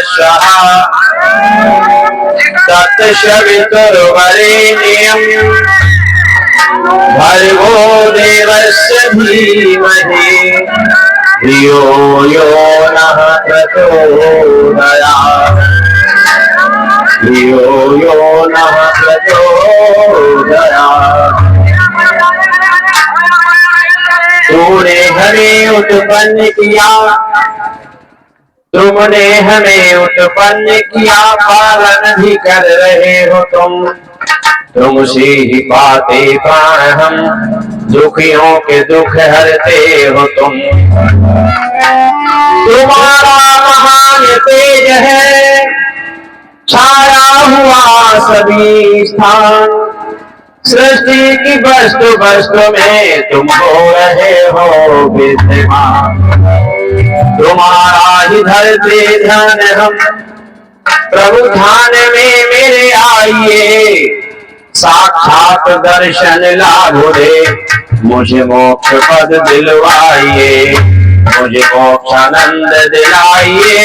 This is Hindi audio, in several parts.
स्वः तत्सवितुर्वरेण्यं भर्गो देवस्य धीमहि धियो यो नः प्रचोदयात् धियो यो नः प्रचोदयात्। तूने हमें उत्पन्न किया, तुमने हमें उत्पन्न किया, पालन भी कर रहे हो तुमसे ही पाते प्राण हम, दुखियों के दुख हरते हो तुम। तुम्हारा महान तेज है छाया हुआ सभी स्थान, सृष्टि की वस्तु वस्तु में तुम हो रहे हो विद्यमान। तुम्हारा ही धरते ध्यान हम, प्रभु ध्यान में मेरे आइए, साक्षात दर्शन लाभो दे, मुझे मोक्ष पद दिलवाइए, मुझे मोक्ष आनंद दिलाइए,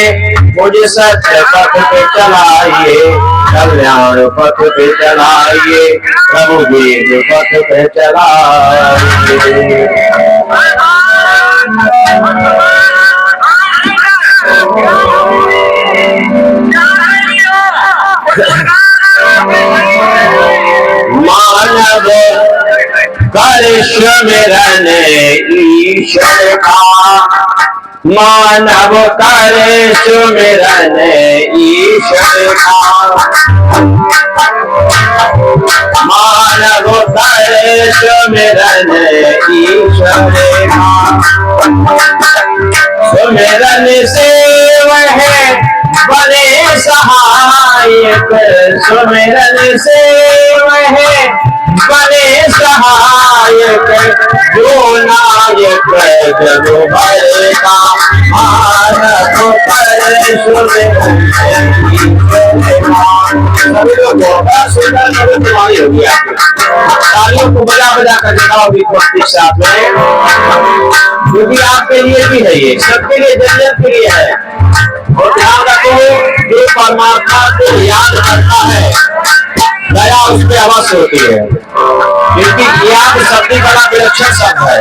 मुझे सत्य पथ पे चलाइए, कल्याण पथ पे चलाइए, प्रभु वेद पथ पे चलाइए। मानव कर सुमिरन ईश्वर का, मानव कर सुमिरन ईश्वर का, मानव कर सुमिरन ईश्वर का। सुमिरन से वह बने सहायक, सुमिरन से वह बने सहायक, जो नायक जग भर का, मानव कर सुमिरन सभी लोगों का सुंदर तुम्हारी होगी। तालियों को बजा बजा कर दिखाओ भक्ति साथ में, क्योंकि आपके लिए भी है, ये सबके लिए जन्नत के लिए है। और ध्यान रखो, जो परमात्मा को याद करता है दया उस पर अवश्य होती है, क्योंकि याद शब्द बड़ा विलक्षण शब्द है।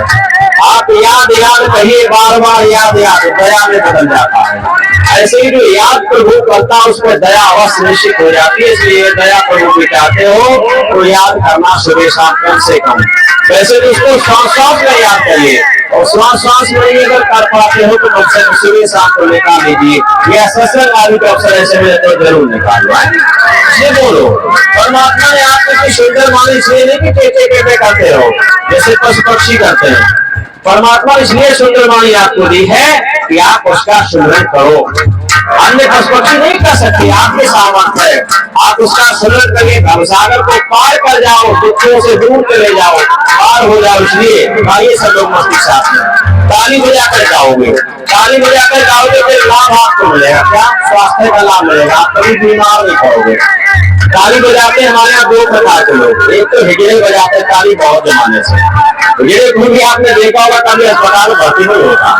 आप याद याद कहिए, बार बार याद याद दया में बदल जाता है। ऐसे ही जो याद प्रभु करता है उस पर दया अवश्य निश्चित हो जाती है। इसलिए दया प्रभु की चाहते हो तो याद करना सुबह शाम कम से कम। वैसे तो उसको श्वास श्वास में याद करिए, और श्वास श्वास में अगर कर पाते हो तो कम से कम सुबह शाम को निकाल लीजिए, या सत्संग आदि का अवसर ऐसे मिले तो जरूर निकालो। ये बोलो, परमात्मा ने आपको कोई सुंदर माने इसलिए नहीं कि टेटे करते रहो जैसे पशु पक्षी करते हैं। परमात्मा इसलिए सुंदर वाणी आपको दी है कि आप उसका सुमिरन करो। अन्य पशु पक्षी नहीं कर सकते, आपके सामर्थ्य है। आप उसका सुमिरन करिए, भवसागर को पार कर जाओ, दुखों से दूर चले जाओ, पार हो जाओ। इसलिए आइए सब लोग मस्ती साथ में ताली बजाकर जाओगे, ताली बजाकर जाओगे तो लाभ आपको मिलेगा। क्या? स्वास्थ्य का लाभ मिलेगा, आप कभी बीमार नहीं पड़ोगे। ताली बजाते हमारे यहाँ दो प्रकार के लोग, एक तो हिजड़े बजाते ताली बहुत जमाने से, हिजड़े को भी आपने देखा होगा, कभी अस्पताल भर्ती नहीं होता।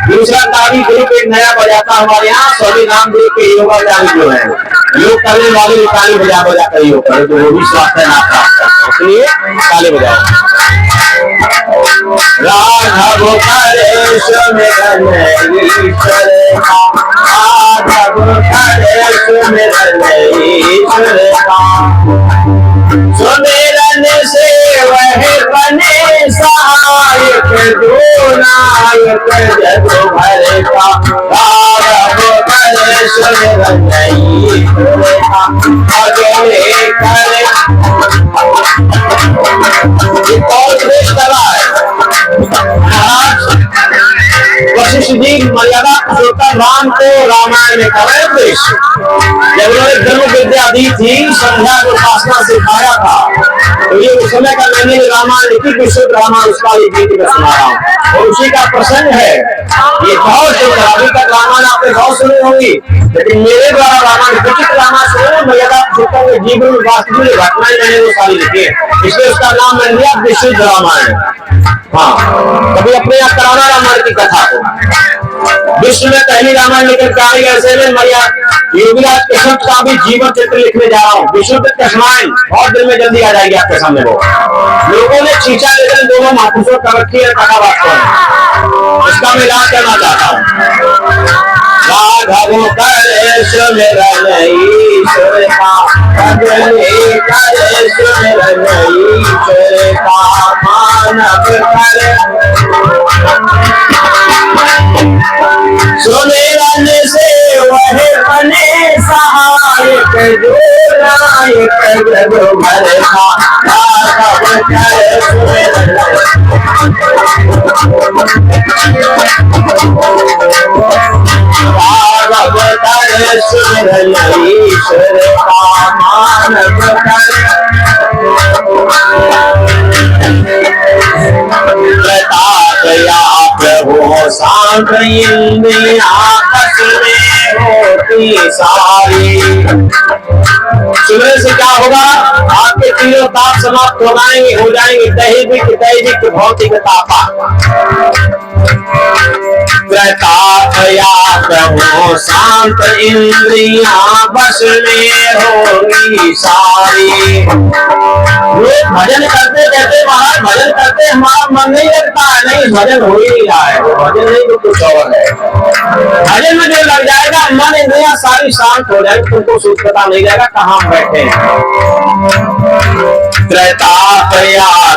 दूसरा ताली ग्रुप एक नया बजाता हमारे यहाँ, सभी नाम ग्रुप के योगा ताली जो है, योग करने वाले भी ताली बजा बजा कर योग करे, तो वो भी स्वास्थ्य लाभ प्राप्त करते हैं। इसलिए ताली बजाओ। राघव करे सुमिरन ईश्वर का, राघव करे सुमिरन ईश्वर का, सुमिरन से वह बने सहायक, जो नायक जग भर का, राघव करे सुमिरन ईश्वर का, अगले करे वशिष्ठ जी मर्यादा पुरुषोत्तम राम को रामायण में कहे उपदेश। जब उन्होंने धर्म विद्या दी थी, संध्या को उपासना सिखाया था, तो ये उस समय का मैंने रामायण लिखी, विशुद्ध रामायण उसका ये गीत में सुना रहा हूँ, और उसी का प्रसंग है ये। बहुत सुंदर, अभी तक रामायण आपने बहुत सुनी होगी, लेकिन मेरे द्वारा रामायण विचित्र रामायण सुनो, मर्यादा पुरुषोत्तम के जीवन में वास्तविक घटनाएं मैंने वो सारी लिखी है, इसलिए उसका नाम मैंने दिया विशुद्ध रामायण। हाँ, कभी अपने आप कराना रामायण की कथा को। विश्व में पहली रामायण लेकर के आई ऐसे में मैं योगीराज केशव का भी जीवन चित्र लिखने जा रहा हूँ। विशुद्ध कृष्णायन बहुत दिन में जल्दी आ जाएगी आपके सामने। वो लोगों ने चीचा लेकर दोनों महापुरुषों का रखी है कथा वास्तव में, इसका मैं इलाज करना चाहता हूँ। राघव करे सुमिरन ईश्वर का, भजने करे सुमिरन ईश्वर का, मानव करे सुमिरन से वह बने सहायक, जो नायक रघुबर का। राघव करे सुमिरन सुमिरन ईश्वर का, मानव प्रभु शांत इंद्रियां आपस में होती सारी। सुनने से क्या होगा? आपके तीनों ताप समाप्त हो जाएंगे दैहिक भौतिक तापा। प्रभु शांत इंद्रियां बस में होगी सारी। लोग भजन करते कहते महाराज भजन करते हमारा मन नहीं लगता है। नहीं, भजन हो ही नहीं रहा है। भजन नहीं तो कुछ और है। भजन में जो लग जाएगा मन इंद्रियां सारी शांत हो जाएगी, तुमको सूझ पता नहीं जाएगा कहाँ हम बैठे हैं।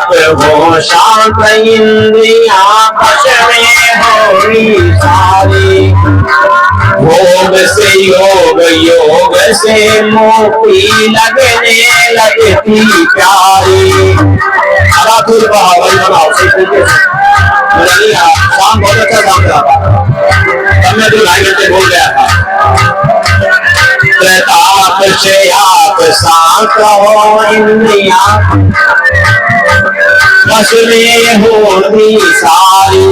प्रभु शांत इंद्रियां बस में होगी सारी। भोग से योग, योग से मुक्ति लगने लगती प्यारी। बनाओ शाम बहुत अच्छा काम करा था, तब मैं 2-2.5 घंटे बोल गया था। प्रताप से आप शांत हो इंद्रियां बस में होगी सारी।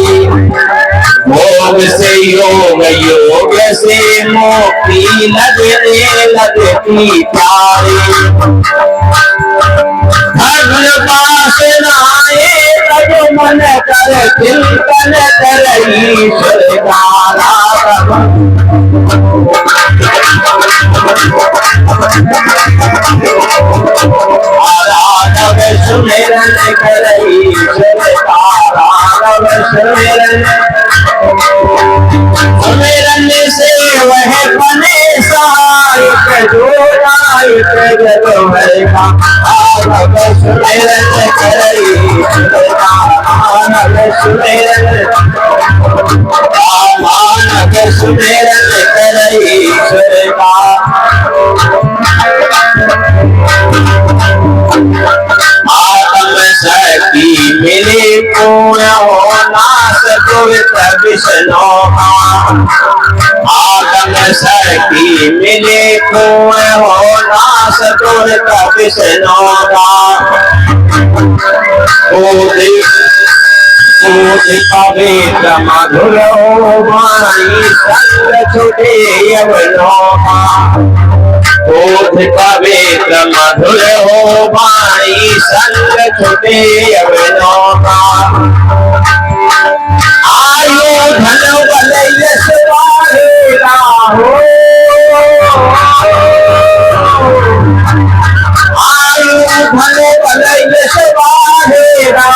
भोग से योग, योग से मुक्ति लगने लगती प्यारी। धर्म वासनाए तब मन कर चिंतन कर ईश्वर का राघव। सुमिरन कर ईश्वर का राघव सुमिरन। सुमिरन से वह बने सहायक, जो नायक रघुबर का। राघव सुमिरन कर ईश्वर का, मानव सुमिरन, मानव सुमिरन कर ईश्वर का। आत्म शक्ति मिले पूर्ण हो नाश दुरित विष्णु का। आत्म शक्ति मिले पूर्ण हो नाश दुरित विष्णु का। पवित्र मधुर हो वाणी संग छुटे यवनों का। पवित्र मधुर हो वाणी संग छुटे यवनों का। आयु धन बल यश वाहेगा हो, आयु धन बल यश वाहेगा।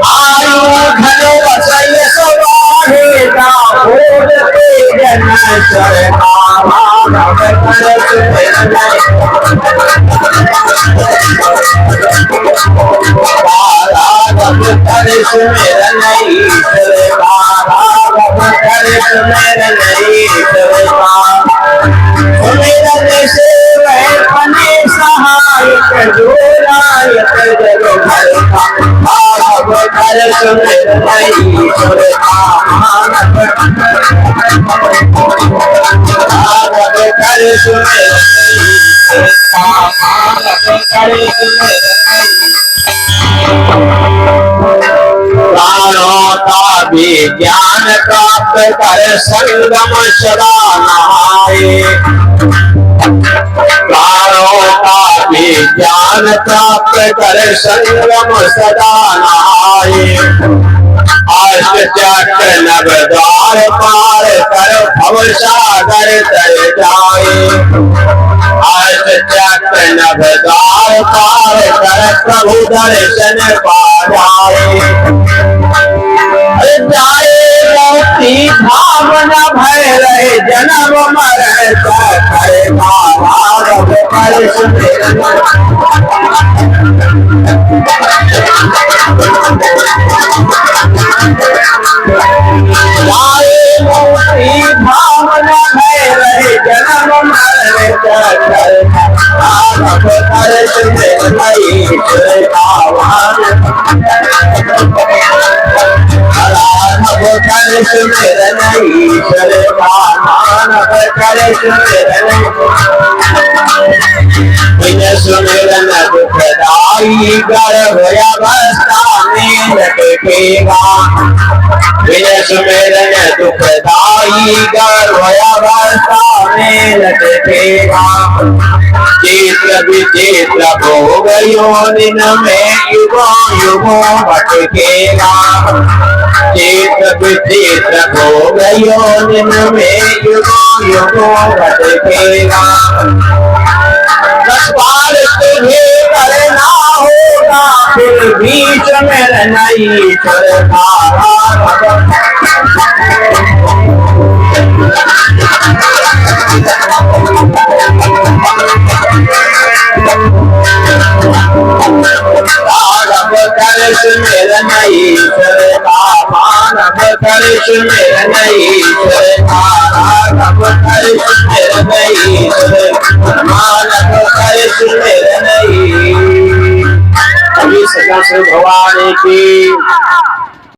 आयु धन बल यश वाहेगा। बोलते जन चरना मानव कर सुमिरन। राघव कर सुमिरन ईश्वर का, राघव कर सुमिरन ईश्वर का। सुमिरन से वह बने सहायक, जो नायक रघुबर का। राघव कर सुमिरन ईश्वर का, मानव राघव कर सुमिरन ईश्वर का, मानव कर सुमिरन। प्राणों का भी ज्ञान प्राप्त कर संगम सदा नहाए। प्राणों का भी ज्ञान प्राप्त कर संगम सदा नहाए। अष्ट चक्र नव द्वार पार कर भव सागर तर जाए। अष्ट चक्र नव द्वार पार कर प्रभु दर्शन पा जाए। जाए मोक्ति भावना भय रहे जन्म मरण करे माधव कर सुमिरन। जाए मोक्ति भावना भय रहे जन्म मरण करे माधव कर सुमिरन। कर सुमिरन ईश्वर मानव कर सुमिरन। बिन सुमिरन दुखदाई गर्भ अवस्था में लटकेगा। बिन सुमिरन दुखदाई गर्भ अवस्था में लटकेगा। चित्र विचित्र भोग योनिन में युगों युगों भटकेगा। चित्र विचित्र भोग योनिन में युगों युगों भटकेगा। पार तुझे करना होगा फिर बीच में नहीं चलता। कर सुमिरन ईश्वर मानव कर सुमिरन ईश्वर। राघव कर सुमिरन ईश्वर मानव कर सुमिरन ईश्वर। सदा शिव भवानी की।